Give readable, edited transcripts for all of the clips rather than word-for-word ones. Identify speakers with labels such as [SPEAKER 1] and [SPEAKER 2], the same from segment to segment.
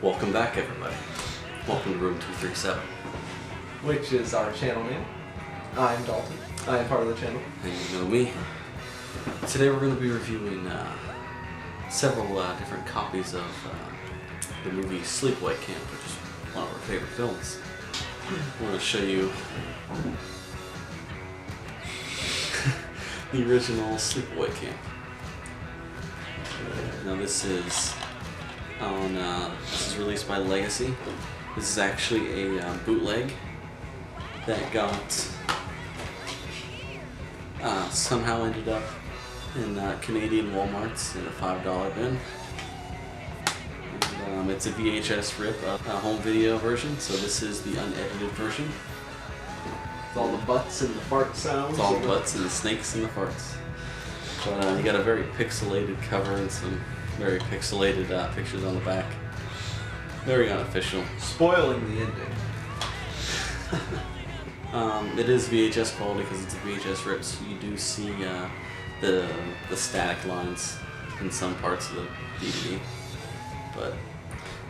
[SPEAKER 1] Welcome back, everybody. Welcome to room 237.
[SPEAKER 2] Which is our channel name. I'm Dalton. I am part of the channel.
[SPEAKER 1] And you know me. Today we're going to be reviewing several different copies of the movie Sleepaway Camp, which is one of our favorite films. I want to show you the original Sleepaway Camp. Now this is released by Legacy. This is actually a bootleg that got somehow ended up in Canadian Walmarts in a $5 bin. And, it's a VHS rip of a home video version, so this is the unedited version.
[SPEAKER 2] With all the butts and the fart sounds.
[SPEAKER 1] It's all the butts and the snakes and the farts. But you got a very pixelated cover and some very pixelated pictures on the back. Very unofficial.
[SPEAKER 2] Spoiling the ending.
[SPEAKER 1] It is VHS quality because it's a VHS rip, so you do see the static lines in some parts of the DVD. But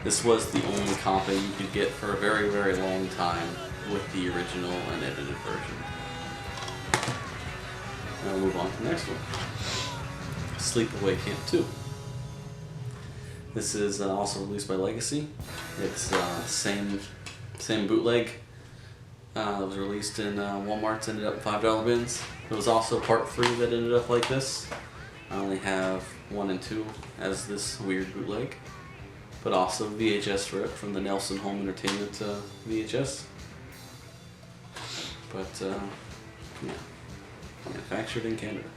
[SPEAKER 1] this was the only copy you could get for a very, very long time with the original unedited version. Now we'll move on to the next one. Sleepaway Camp 2. This is also released by Legacy. It's same bootleg that was released in Walmart's, ended up in $5 bins. There was also part 3 that ended up like this. I only have 1 and 2 as this weird bootleg, but also VHS rip from the Nelson Home Entertainment VHS. But yeah, manufactured in Canada.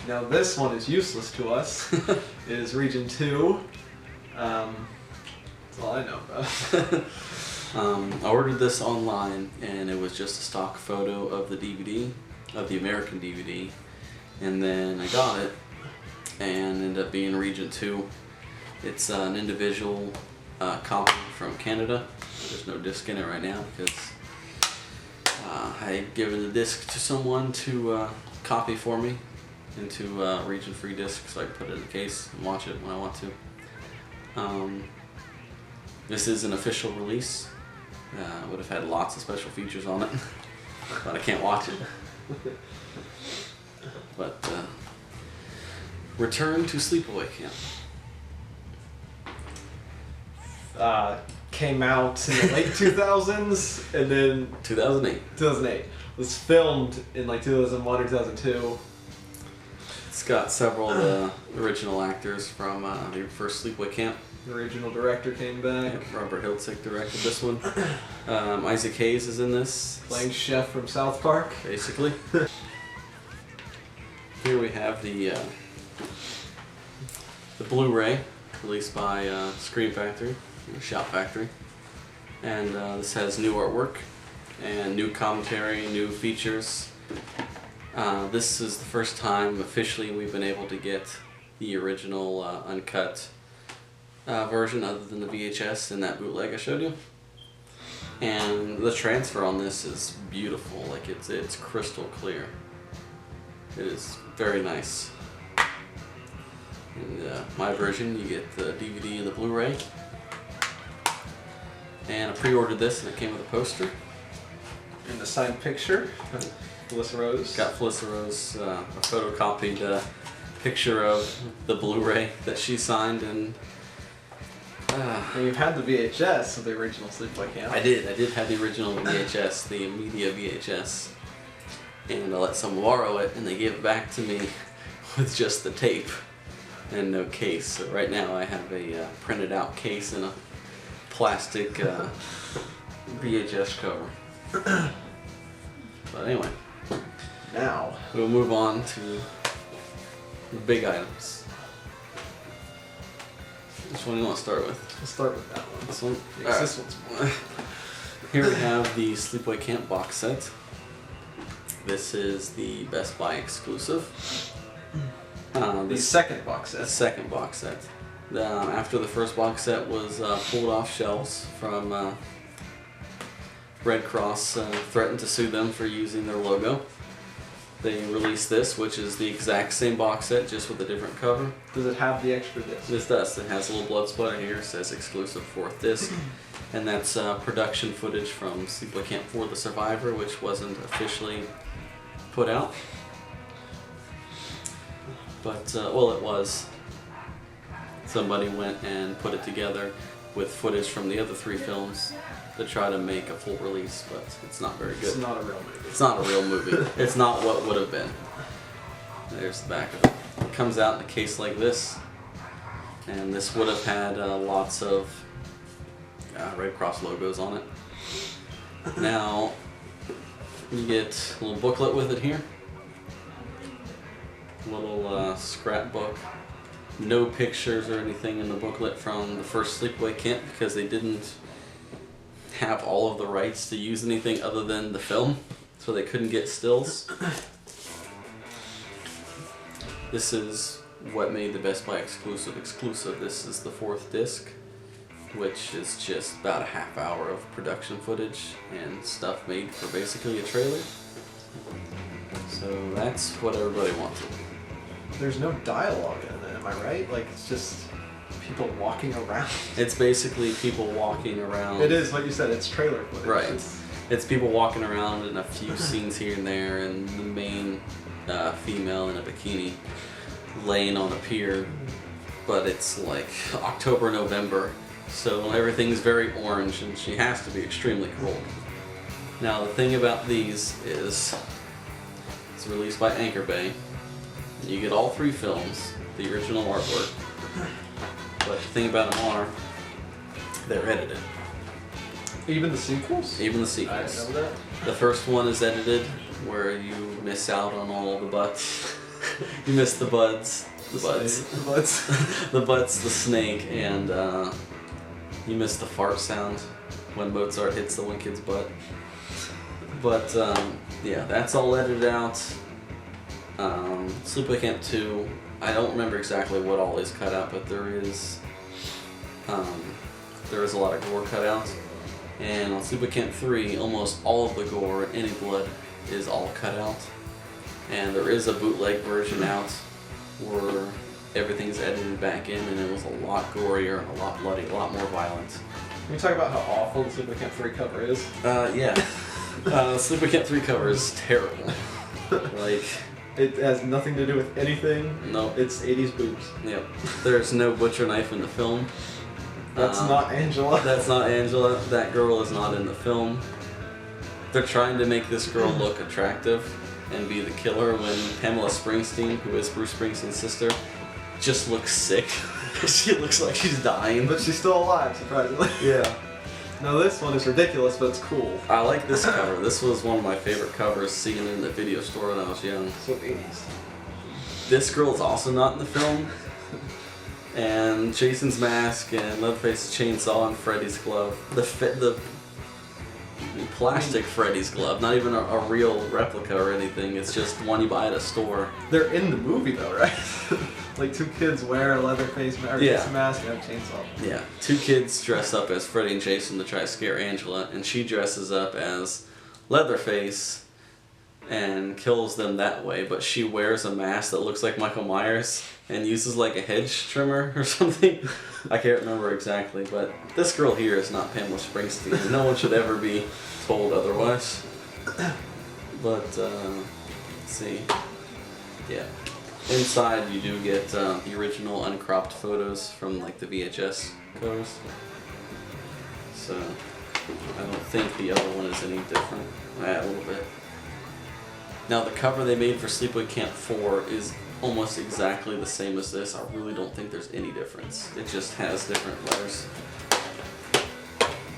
[SPEAKER 2] Now this one is useless to us. It is Region 2. That's all I know about.
[SPEAKER 1] I ordered this online and it was just a stock photo of the DVD, of the American DVD, and then I got it and ended up being Region 2. It's an individual copy from Canada. There's no disc in it right now because I had given the disc to someone to copy for me into region free disc so I can put it in the case and watch it when I want to. This is an official release. Would have had lots of special features on it, but I can't watch it. But return to Sleepaway Camp.
[SPEAKER 2] Came out in the late 2000s and then
[SPEAKER 1] 2008.
[SPEAKER 2] 2008. Was filmed in like 2001 or 2002.
[SPEAKER 1] It's got several of the original actors from the first Sleepaway Camp.
[SPEAKER 2] The original director came back.
[SPEAKER 1] Yep, Robert Hiltzik directed this one. Isaac Hayes is in this.
[SPEAKER 2] Playing Chef from South Park.
[SPEAKER 1] Basically. Here we have the Blu-ray released by Scream Factory, Shout Factory. And this has new artwork and new commentary, new features. This is the first time officially we've been able to get the original uncut version other than the VHS in that bootleg I showed you. And the transfer on this is beautiful, like it's crystal clear. It is very nice. And my version, you get the DVD and the Blu-ray. And I pre-ordered this and it came with a poster.
[SPEAKER 2] And the signed picture. Felissa Rose.
[SPEAKER 1] Got Felissa Rose a photocopied picture of the Blu-ray that she signed, and
[SPEAKER 2] you've had the VHS of the original Sleepaway Camp.
[SPEAKER 1] I did have the original VHS, the media VHS, and I let someone borrow it, and they gave it back to me with just the tape and no case. So right now I have a printed out case and a plastic VHS cover. But anyway.
[SPEAKER 2] Now
[SPEAKER 1] we'll move on to the big items. Which one do you want to start with?
[SPEAKER 2] We'll start with that one.
[SPEAKER 1] This one?
[SPEAKER 2] Because this one's more.
[SPEAKER 1] Here we have the Sleepaway Camp box set. This is the Best Buy exclusive.
[SPEAKER 2] The second box set.
[SPEAKER 1] The second box set. After the first box set was pulled off shelves from Red Cross threatened to sue them for using their logo. they released this, which is the exact same box set, just with a different cover.
[SPEAKER 2] Does it have the extra disc?
[SPEAKER 1] This does. It has a little blood splatter here. It says exclusive 4th disc. And that's production footage from Sleepaway Camp 4 The Survivor, which wasn't officially put out. But, well, it was. Somebody went and put it together with footage from the other 3 films to try to make a full release, but it's not very good.
[SPEAKER 2] It's not a real movie.
[SPEAKER 1] It's not a real movie. It's not what would have been. There's the back of it. It comes out in a case like this, and this would have had lots of Red Cross logos on it. Now, you get a little booklet with it here. A little scrapbook. No pictures or anything in the booklet from the first Sleepaway Camp because they didn't have all of the rights to use anything other than the film, so they couldn't get stills. This is what made the Best Buy exclusive. This is the 4th disc, which is just about a half hour of production footage and stuff made for basically a trailer. So that's what everybody wanted.
[SPEAKER 2] There's no dialogue in it, am I right? Like, it's just people walking around.
[SPEAKER 1] It's basically people walking around.
[SPEAKER 2] It is what you said, it's trailer footage.
[SPEAKER 1] Right. It's people walking around in a few scenes here and there, and the main female in a bikini laying on a pier, but it's like October, November, so everything's very orange and she has to be extremely cold. Now the thing about these is it's released by Anchor Bay. You get all 3 films, the original artwork, but the thing about them are they're edited.
[SPEAKER 2] Even the sequels?
[SPEAKER 1] Even the
[SPEAKER 2] I
[SPEAKER 1] sequels.
[SPEAKER 2] didn't know that.
[SPEAKER 1] The first one is edited, where you miss out on all the butts. You miss the buds. The buds.
[SPEAKER 2] The buds.
[SPEAKER 1] The butts, the snake, and you miss the fart sound when Mozart hits the one kid's butt. But yeah, that's all edited out. Sleepaway Camp 2, I don't remember exactly what all is cut out, but there is a lot of gore cut out. And on Sleepaway Camp 3, almost all of the gore, any blood, is all cut out. And there is a bootleg version out where everything's edited back in, and it was a lot gorier and a lot bloody, a lot more violent.
[SPEAKER 2] Can you talk about how awful the Sleepaway Camp 3 cover is?
[SPEAKER 1] Yeah. Sleepaway Camp 3 cover is terrible. Like,
[SPEAKER 2] it has nothing to do with anything.
[SPEAKER 1] No.
[SPEAKER 2] It's 80s boobs.
[SPEAKER 1] Yep. There's no butcher knife in the film.
[SPEAKER 2] That's not Angela.
[SPEAKER 1] That's not Angela. That girl is not in the film. They're trying to make this girl look attractive and be the killer when Pamela Springsteen, who is Bruce Springsteen's sister, just looks sick. She looks like she's dying.
[SPEAKER 2] But she's still alive, surprisingly.
[SPEAKER 1] Yeah.
[SPEAKER 2] Now this one is ridiculous, but it's cool.
[SPEAKER 1] I like this cover. This was one of my favorite covers, seeing it in the video store when I was young.
[SPEAKER 2] So 80s.
[SPEAKER 1] This girl is also not in the film. And Jason's mask and Leatherface's chainsaw and Freddy's glove. The plastic Freddy's glove, not even a real replica or anything. It's just one you buy at a store.
[SPEAKER 2] They're in the movie though, right? Like 2 kids wear a Leatherface mask and a chainsaw.
[SPEAKER 1] Yeah, 2 kids dress up as Freddy and Jason to try to scare Angela, and she dresses up as Leatherface and kills them that way, but she wears a mask that looks like Michael Myers and uses like a hedge trimmer or something. I can't remember exactly, but this girl here is not Pamela Springsteen. No one should ever be told otherwise. But, let's see. Yeah. Inside you do get the original uncropped photos from like the VHS covers. So, I don't think the other one is any different. A little bit. Now the cover they made for Sleepaway Camp 4 is almost exactly the same as this. I really don't think there's any difference. It just has different letters.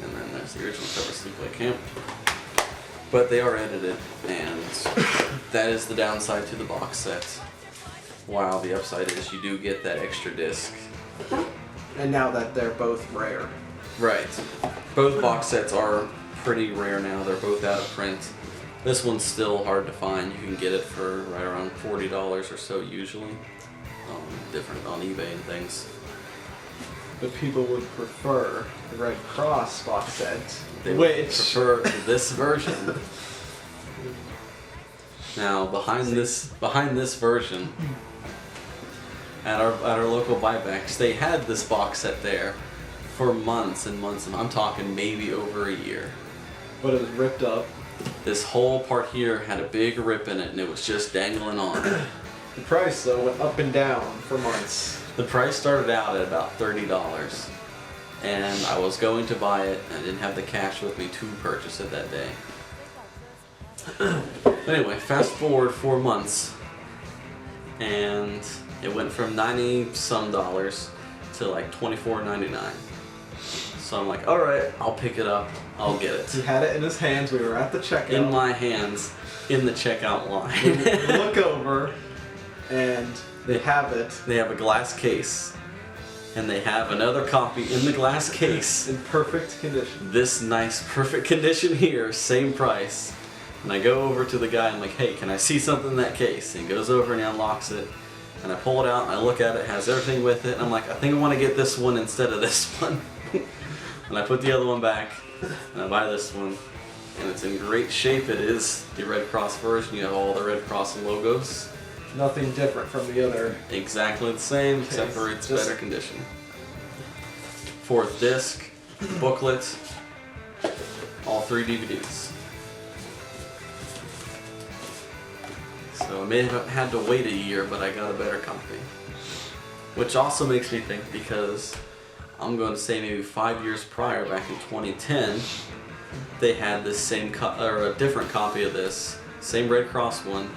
[SPEAKER 1] And then there's the original cover of Sleepaway Camp. But they are edited, and that is the downside to the box set. While the upside is you do get that extra disc.
[SPEAKER 2] And now that they're both rare.
[SPEAKER 1] Right. Both box sets are pretty rare now. They're both out of print. This one's still hard to find. You can get it for right around $40 or so usually. Different on eBay and things.
[SPEAKER 2] But people would prefer the Red Cross box set.
[SPEAKER 1] They would prefer this version. Now behind this version, at our local buybacks, they had this box set there for months and months, and I'm talking maybe over a year.
[SPEAKER 2] But it was ripped up.
[SPEAKER 1] This whole part here had a big rip in it, and it was just dangling on.
[SPEAKER 2] The price though went up and down for months.
[SPEAKER 1] The price started out at about $30, and I was going to buy it, and I didn't have the cash with me to purchase it that day. Anyway, fast forward 4 months, and it went from $90-some to like $24.99. So I'm like, all right, I'll pick it up, I'll get it.
[SPEAKER 2] He had it in his hands. We were at the checkout.
[SPEAKER 1] In my hands, in the checkout line.
[SPEAKER 2] We look over, and they have it.
[SPEAKER 1] They have a glass case, and they have another copy in the glass case.
[SPEAKER 2] In perfect condition.
[SPEAKER 1] This nice, perfect condition here, same price. And I go over to the guy, I'm like, hey, can I see something in that case? And he goes over and he unlocks it. And I pull it out, and I look at it, it has everything with it. And I'm like, I think I want to get this one instead of this one. And I put the other one back, and I buy this one. And it's in great shape. It is the Red Cross version. You have all the Red Cross logos.
[SPEAKER 2] Nothing different from the other.
[SPEAKER 1] Exactly the same, except for it's better condition. 4th disc, booklet, all 3 DVDs. So I may have had to wait a year, but I got a better copy. Which also makes me think, because I'm going to say maybe 5 years prior, back in 2010, they had this same or a different copy of this, same Red Cross one,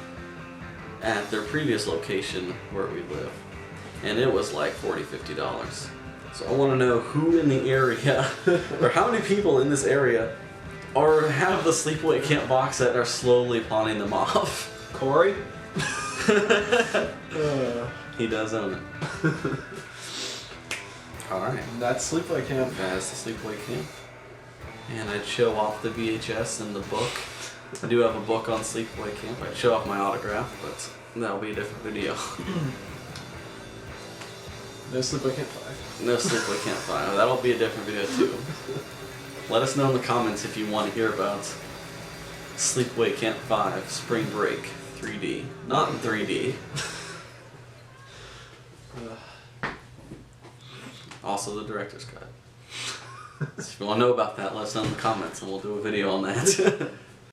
[SPEAKER 1] at their previous location where we live. And it was like $40-50. So I want to know who in the area, or how many people in this area, or have the Sleepaway Camp box set and are slowly pawning them off.
[SPEAKER 2] Corey?
[SPEAKER 1] He does own it. Alright.
[SPEAKER 2] That's Sleepaway Camp.
[SPEAKER 1] That's the Sleepaway Camp. And I'd show off the VHS and the book. I do have a book on Sleepaway Camp. I'd show off my autograph, but that'll be a different video.
[SPEAKER 2] No Sleepaway Camp 5.
[SPEAKER 1] No Sleepaway Camp 5. That'll be a different video too. Let us know in the comments if you want to hear about Sleepaway Camp 5 Spring Break 3D. Not in 3D. Also the director's cut. So if you want to know about that, let us know in the comments and we'll do a video on that.